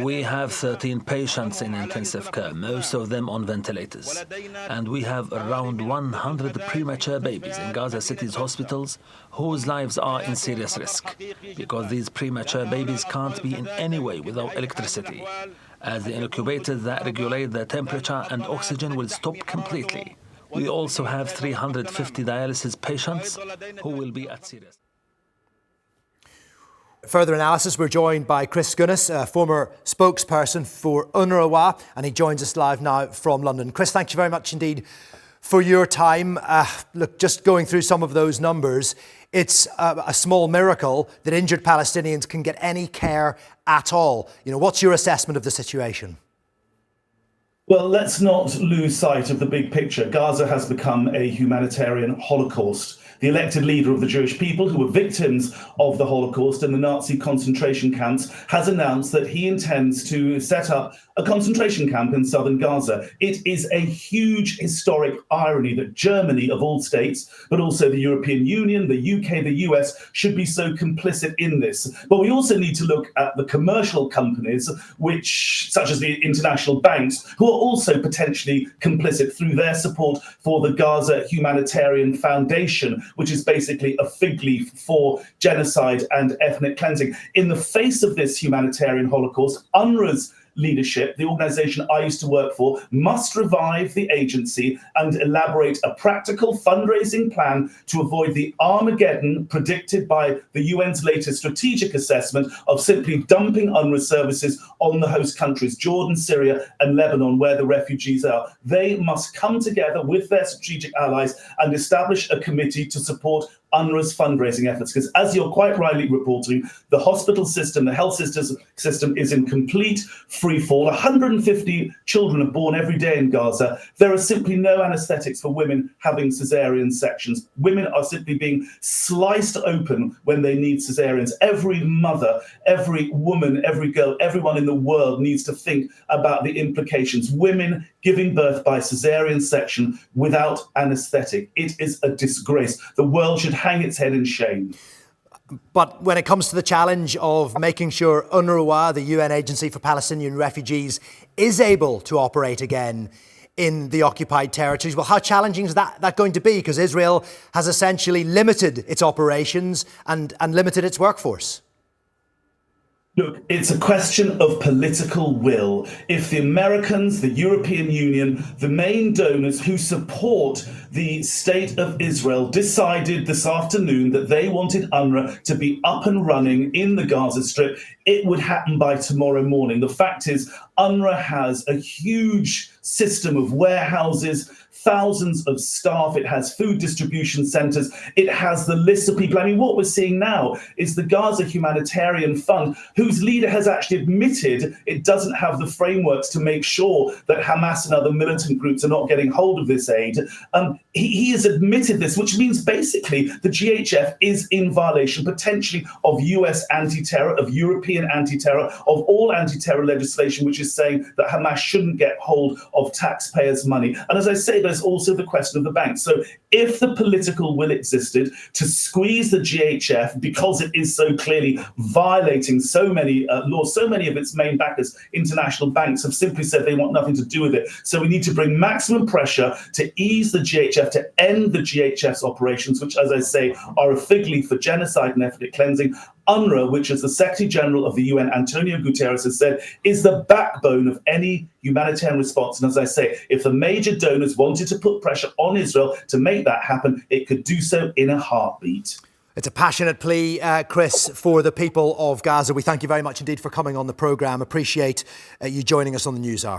We have 13 patients in intensive care, most of them on ventilators. And we have around 100 premature babies in Gaza City's hospitals whose lives are in serious risk, because these premature babies can't be in any way without electricity, as the incubators that regulate their temperature and oxygen will stop completely. We also have 350 dialysis patients who will be at serious. Further analysis, we're joined by Chris Gunness, former spokesperson for UNRWA, and he joins us live now from London. Chris, thank you very much indeed for your time. Look, just going through some of those numbers, it's a small miracle that injured Palestinians can get any care at all. You know, what's your assessment of the situation? Well, let's not lose sight of the big picture. Gaza has become a humanitarian holocaust. The elected leader of the Jewish people, who were victims of the Holocaust and the Nazi concentration camps, has announced that he intends to set up a concentration camp in southern Gaza. It is a huge historic irony that Germany, of all states, but also the European Union, the UK, the US, should be so complicit in this. But we also need to look at the commercial companies, such as the international banks, who are also potentially complicit through their support for the Gaza Humanitarian Foundation, which is basically a fig leaf for genocide and ethnic cleansing. In the face of this humanitarian holocaust, UNRWA's leadership, the organisation I used to work for, must revive the agency and elaborate a practical fundraising plan to avoid the Armageddon predicted by the UN's latest strategic assessment of simply dumping UNRWA services on the host countries, Jordan, Syria and Lebanon, where the refugees are. They must come together with their strategic allies and establish a committee to support UNRWA's fundraising efforts, because as you're quite rightly reporting, the hospital system, the health system is in complete free fall. 150 children are born every day in Gaza. There are simply no anaesthetics for women having caesarean sections. Women are simply being sliced open when they need caesareans. Every mother, every woman, every girl, everyone in the world needs to think about the implications. Women giving birth by caesarean section without anaesthetic. It is a disgrace. The world should hang its head in shame. But when it comes to the challenge of making sure UNRWA, the UN Agency for Palestinian Refugees, is able to operate again in the occupied territories, well, how challenging is that going to be? Because Israel has essentially limited its operations and limited its workforce. Look, it's a question of political will. If the Americans, the European Union, the main donors who support the state of Israel decided this afternoon that they wanted UNRWA to be up and running in the Gaza Strip, it would happen by tomorrow morning. The fact is, UNRWA has a huge system of warehouses, thousands of staff, it has food distribution centres, it has the list of people. I mean, what we're seeing now is the Gaza Humanitarian Fund, whose leader has actually admitted it doesn't have the frameworks to make sure that Hamas and other militant groups are not getting hold of this aid. He has admitted this, which means basically the GHF is in violation potentially of US anti-terror, of European anti-terror, of all anti-terror legislation, which is saying that Hamas shouldn't get hold of taxpayers' money. And as I say, there's also the question of the banks. So if the political will existed to squeeze the GHF, because it is so clearly violating so many laws, so many of its main backers, international banks, have simply said they want nothing to do with it. So we need to bring maximum pressure to ease the GHF, to end the GHF's operations, which, as I say, are a fig leaf for genocide and ethnic cleansing. UNRWA, which, as the Secretary General of the UN, Antonio Guterres, has said, is the backbone of any humanitarian response. And as I say, if the major donors wanted to put pressure on Israel to make that happen, it could do so in a heartbeat. It's a passionate plea, Chris, for the people of Gaza. We thank you very much indeed for coming on the programme. Appreciate you joining us on the News Hour.